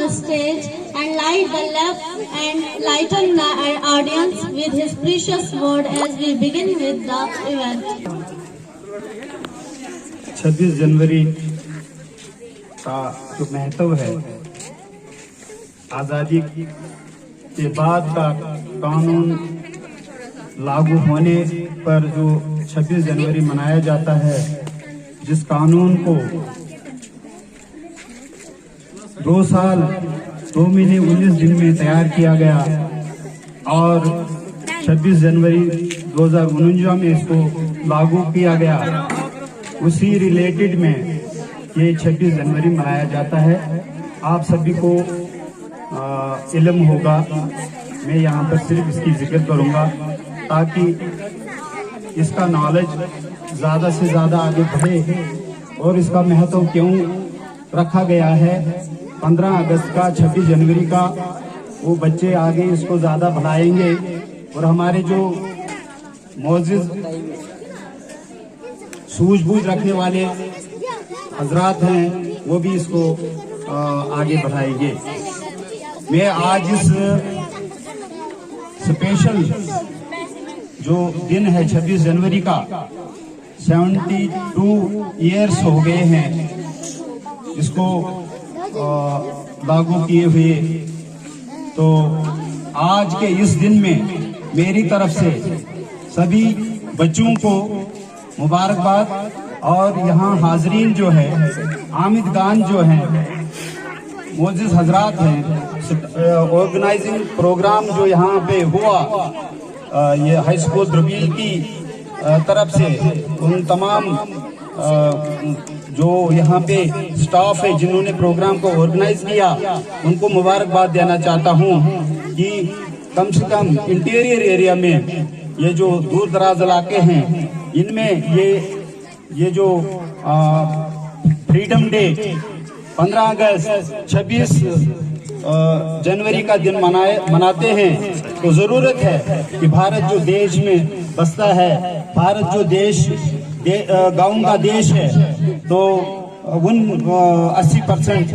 the stage and light the left and lighten our audience with his precious word as we begin with the event. 26 जनवरी का जो महत्व है, आज़ादी के बाद का कानून लागू होने पर जो 26 जनवरी मनाया जाता है, जिस कानून को 2 साल 2 महीने 19 दिन में तैयार किया गया और 26 जनवरी 2049 में इसको लागू किया गया, उसी रिलेटेड में ये 26 जनवरी मनाया जाता है। आप सभी को इल्म होगा, मैं यहाँ पर सिर्फ इसकी जिक्र करूँगा ताकि इसका नॉलेज ज़्यादा से ज़्यादा आगे बढ़े और इसका महत्व क्यों रखा गया है। 15 अगस्त का, 26 जनवरी का वो बच्चे आगे इसको ज़्यादा बढ़ाएंगे और हमारे जो मौजूद सूझबूझ रखने वाले हजरात हैं वो भी इसको आगे बढ़ाएंगे। मैं आज इस स्पेशल जो दिन है 26 जनवरी का, 72 ईयर्स हो गए हैं इसको लागू किए हुए, तो आज के इस दिन में मेरी तरफ से सभी बच्चों को मुबारकबाद और यहाँ हाजरीन जो है, आमिदगान जो हैं, मोजिज़ हजरात हैं, ऑर्गेनाइजिंग प्रोग्राम जो यहाँ पे हुआ ये हाई स्कूल द्रबील की तरफ से, उन तमाम जो यहाँ पे स्टाफ है जिन्होंने प्रोग्राम को ऑर्गेनाइज किया, उनको मुबारकबाद देना चाहता हूँ कि कम से कम इंटीरियर एरिया में ये जो दूर दराज इलाके हैं, इनमें ये जो फ्रीडम डे 15 अगस्त 26 जनवरी का दिन मनाते हैं, तो ज़रूरत है कि भारत जो देश में बसता है, भारत जो देश गाँव का देश है, तो उन 80%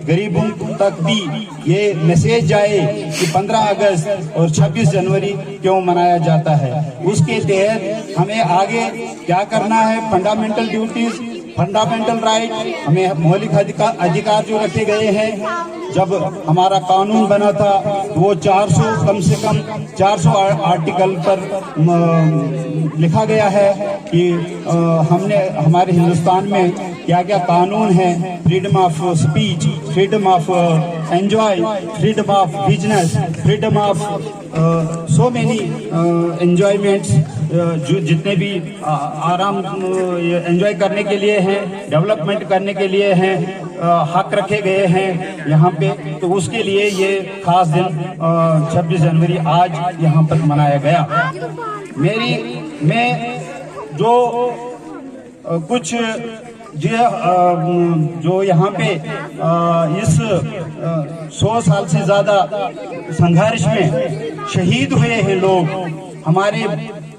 गरीबों तक भी ये मैसेज जाए कि 15 अगस्त और 26 जनवरी क्यों मनाया जाता है। उसके तहत हमें आगे क्या करना है, फंडामेंटल ड्यूटीज, फंडामेंटल राइट, हमें मौलिक अधिकार जो रखे गए हैं। जब हमारा कानून बना था तो वो 400 कम से कम 400 आर्टिकल पर लिखा गया है कि हमने हमारे हिंदुस्तान में क्या क्या कानून है, freedom of speech, freedom of enjoy, freedom of business, freedom of so many enjoyments, जो जितने भी आराम एंजॉय करने के लिए हैं, डेवलपमेंट करने के लिए हैं, हक रखे गए हैं यहाँ पे। तो उसके लिए ये खास दिन 26 जनवरी आज यहाँ पर मनाया गया। मैं जो कुछ जो यहाँ पे इस 100 साल से ज्यादा संघर्ष में शहीद हुए हैं लोग, हमारे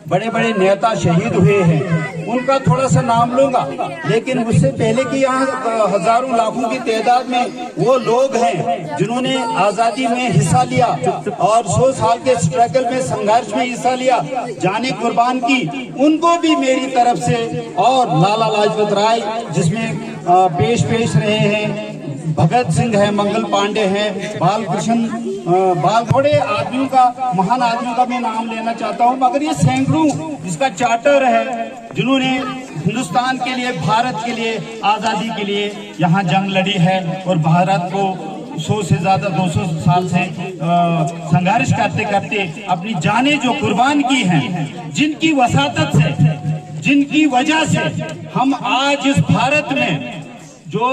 बड़े बड़े नेता शहीद हुए हैं, उनका थोड़ा सा नाम लूंगा, लेकिन उससे पहले कि यहाँ हजारों लाखों की तादाद में वो लोग हैं जिन्होंने आजादी में हिस्सा लिया और 100 साल के स्ट्रगल में, संघर्ष में हिस्सा लिया, जाने कुर्बान की, उनको भी मेरी तरफ से, और लाला लाजपत राय जिसमें पेश रहे हैं, भगत सिंह है, मंगल पांडे हैं, बालकृष्ण थोड़े आदमियों का, महान आदमियों का मैं नाम लेना चाहता हूं, मगर ये सैकड़ों जिसका चार्टर है, जिन्होंने हिंदुस्तान के लिए, भारत के लिए, आजादी के लिए यहाँ जंग लड़ी है और भारत को 100 से ज्यादा 200 साल से संघर्ष करते करते अपनी जानें जो कुर्बान की हैं, जिनकी वसातत से, जिनकी वजह से हम आज इस भारत में जो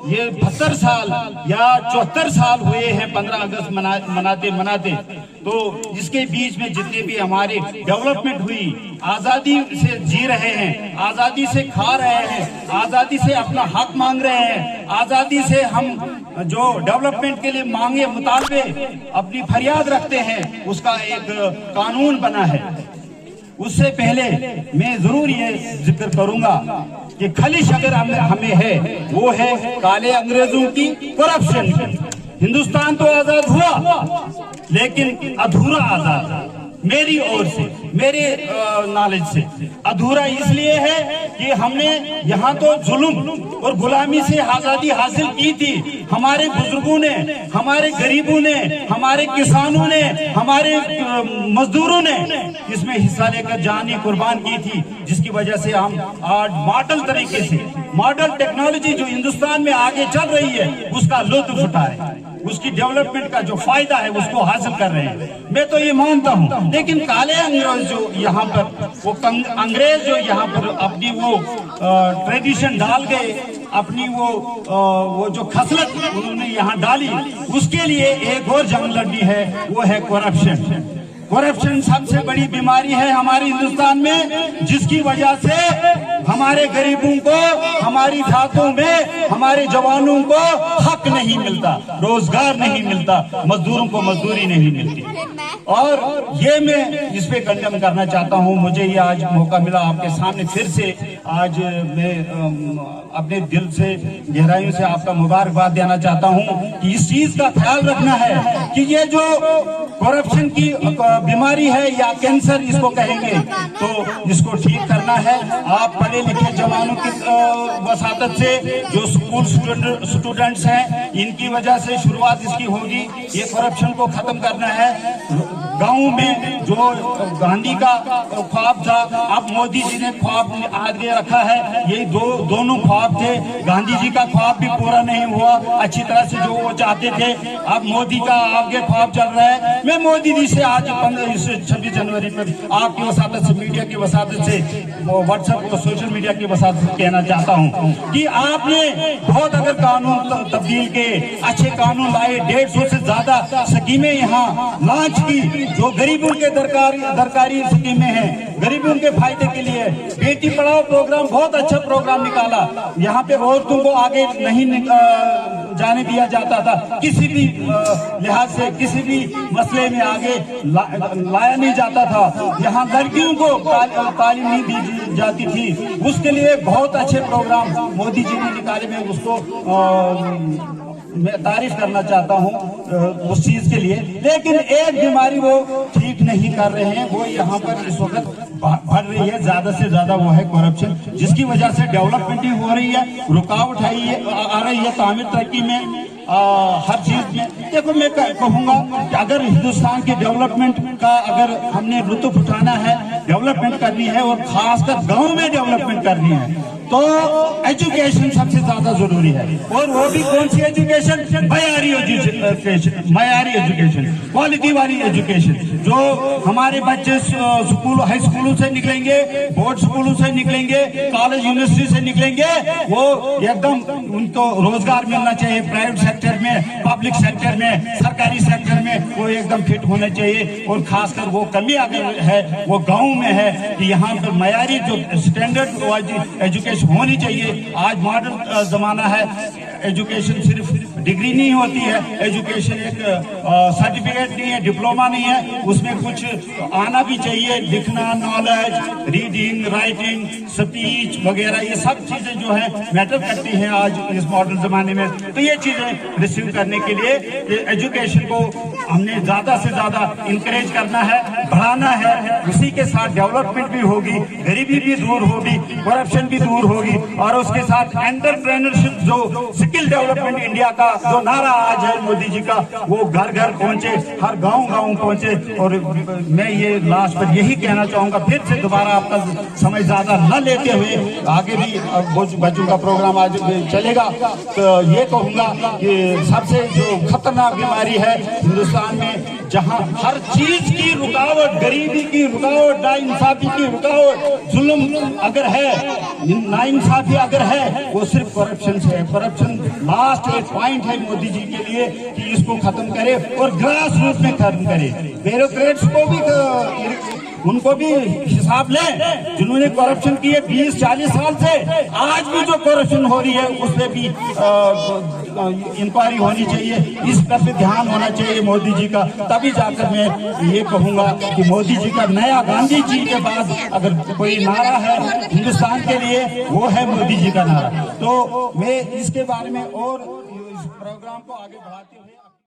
ये 72 साल या 74 साल हुए हैं 15 अगस्त मनाते, तो इसके बीच में जितने भी हमारे डेवलपमेंट हुई, आजादी से जी रहे हैं, आजादी से खा रहे हैं, आजादी से अपना हक मांग रहे हैं, आजादी से हम जो डेवलपमेंट के लिए मांगे मुतालबे अपनी फरियाद रखते हैं, उसका एक कानून बना है। उससे पहले मैं जरूर ये जिक्र करूंगा कि खलिश अगर हमें है, वो है काले अंग्रेजों की करप्शन। हिंदुस्तान तो आजाद हुआ लेकिन अधूरा आजाद है। मेरी ओर से, मेरे नॉलेज से अधूरा इसलिए है कि हमने यहाँ तो जुल्म और गुलामी से आजादी हासिल की थी। हमारे बुजुर्गों ने, हमारे गरीबों ने, हमारे किसानों ने, हमारे मजदूरों ने इसमें हिस्सा लेकर जान कुर्बान की थी, जिसकी वजह से हम आज मॉडल तरीके से, मॉडल टेक्नोलॉजी जो हिंदुस्तान में आगे चल रही है उसका लुत्फ उठा रहे हैं, उसकी डेवलपमेंट का जो फायदा है उसको हासिल कर रहे हैं। मैं तो ये मानता हूँ, लेकिन काले अंग्रेज जो यहाँ पर, वो अंग्रेज जो यहाँ पर अपनी वो ट्रेडिशन डाल गए, अपनी वो जो खसलत उन्होंने यहाँ डाली, उसके लिए एक और जंग लड़नी है, वो है करप्शन। करप्शन सबसे बड़ी बीमारी है हमारे हिंदुस्तान में, जिसकी वजह से हमारे गरीबों को, हमारी जातों में, हमारे जवानों को हक नहीं मिलता, रोजगार नहीं मिलता, मजदूरों को मजदूरी नहीं मिलती। और ये मैं इस पे कंडेम करना चाहता हूँ। मुझे ये आज मौका मिला आपके सामने फिर से, आज मैं अपने दिल से, गहराइयों से आपका मुबारकबाद देना चाहता हूँ कि इस चीज का ख्याल रखना है कि ये जो करप्शन की बीमारी है या कैंसर इसको कहेंगे, तो इसको ठीक करना है। आप पढ़े लिखे जवानों की वसातत से, जो स्कूल स्टूडेंट्स हैं, इनकी वजह से शुरुआत इसकी होगी। ये करप्शन को खत्म करना है। गाँव में जो गांधी का ख्वाब था, अब मोदी जी ने ख्वाब आगे रखा है। यही दोनों ख्वाब थे। गांधी जी का ख्वाब भी पूरा नहीं हुआ अच्छी तरह से जो वो चाहते थे। अब मोदी का आगे ख्वाब चल रहा है। मैं मोदी जी से आज 26 जनवरी पर आपकी वसातत से, मीडिया की वसातत से, व्हाट्सएप और सोशल मीडिया की वसातत से कहना चाहता हूँ कि आपने बहुत अगर कानून तब्दील के अच्छे कानून लाए, 150 से ज्यादा स्कीमें यहाँ लॉन्च की, जो गरीबों के दरकारी स्कीमें हैं, गरीबों के फायदे के लिए। बेटी पढ़ाओ प्रोग्राम बहुत अच्छा प्रोग्राम निकाला। यहाँ पे औरतों को आगे नहीं जाने दिया जाता था, किसी भी लिहाज से, किसी भी मसले में आगे लाया नहीं जाता था। यहाँ लड़कियों को तालीम नहीं दी जाती थी। उसके लिए बहुत अच्छे प्रोग्राम मोदी जी ने निकाले। मैं उसको मैं तारीफ करना चाहता हूँ उस चीज के लिए। लेकिन एक बीमारी वो ठीक नहीं कर रहे हैं, वो यहाँ पर इस वक्त बढ़ रही है ज्यादा से ज्यादा, वो है करप्शन, जिसकी वजह से डेवलपमेंट ही हो रही है, रुकावट आ रही है तामीर तरक्की में, हर चीज में। देखो मैं कहूँगा कि अगर हिंदुस्तान के डेवलपमेंट का अगर हमने लुत्फ उठाना है, डेवलपमेंट करनी है, और खासकर गाँव में डेवलपमेंट करनी है, तो एजुकेशन सबसे ज्यादा जरूरी है। और वो भी कौन सी एजुकेशन? मयारी एजुकेशन, मयारी एजुकेशन, क्वालिटी वाली एजुकेशन। जो हमारे बच्चे स्कूल, हाई स्कूलों से निकलेंगे, बोर्ड स्कूलों से निकलेंगे, कॉलेज यूनिवर्सिटी से निकलेंगे, वो एकदम उनको रोजगार मिलना चाहिए। प्राइवेट सेक्टर में, पब्लिक सेक्टर में, सरकारी सेक्टर में वो एकदम फिट होना चाहिए। और खासकर वो कमी अगर है वो गाँव में है कि यहाँ पर मयारी जो स्टैंडर्ड वाइज एजुकेशन होनी चाहिए। आज मॉडर्न जमाना है, एजुकेशन सिर्फ डिग्री नहीं होती है, एजुकेशन एक सर्टिफिकेट नहीं है, डिप्लोमा नहीं है, उसमें कुछ आना भी चाहिए, लिखना, नॉलेज, रीडिंग, राइटिंग, स्पीच वगैरह, ये सब चीजें जो है मैटर करती हैं आज इस मॉडर्न जमाने में। तो ये चीजें रिसीव करने के लिए एजुकेशन को हमने ज्यादा से ज्यादा इंकरेज करना है, बढ़ाना है। उसी के साथ डेवलपमेंट भी होगी, गरीबी भी दूर होगी, करप्शन भी दूर होगी, और उसके साथ एंटरप्रेन्योरशिप, जो स्किल डेवलपमेंट इंडिया का जो नारा आज है मोदी जी का, वो घर घर पहुंचे, हर गांव गांव पहुंचे। और मैं ये लास्ट पर यही कहना चाहूंगा, फिर से दोबारा आपका समय ज्यादा न लेते हुए, आगे भी बच्चों का प्रोग्राम आज चलेगा, तो ये कहूंगा कि सबसे जो खतरनाक बीमारी है हिंदुस्तान में, जहां हर चीज की रुकावट, गरीबी की रुकावट, नाइंसाफी की रुकावट, जुल्म अगर है, नाइंसाफी अगर है, वो सिर्फ करप्शन से है। करप्शन लास्ट एक पॉइंट है मोदी जी के लिए कि इसको खत्म करे और ग्रास रूट में खत्म करे। ब्यूरोक्रेट्स को भी, उनको भी हिसाब लें जिन्होंने करप्शन किए 20-40 साल से। आज भी जो करप्शन हो रही है उस पर भी इंक्वायरी होनी चाहिए, इस पर भी ध्यान होना चाहिए मोदी जी का। तभी जाकर मैं ये कहूंगा कि मोदी जी का नया, गांधी जी के बाद अगर कोई नारा है हिंदुस्तान के लिए, वो है मोदी जी का नारा। तो मैं इसके बारे में और प्रोग्राम को आगे बढ़ाते हुए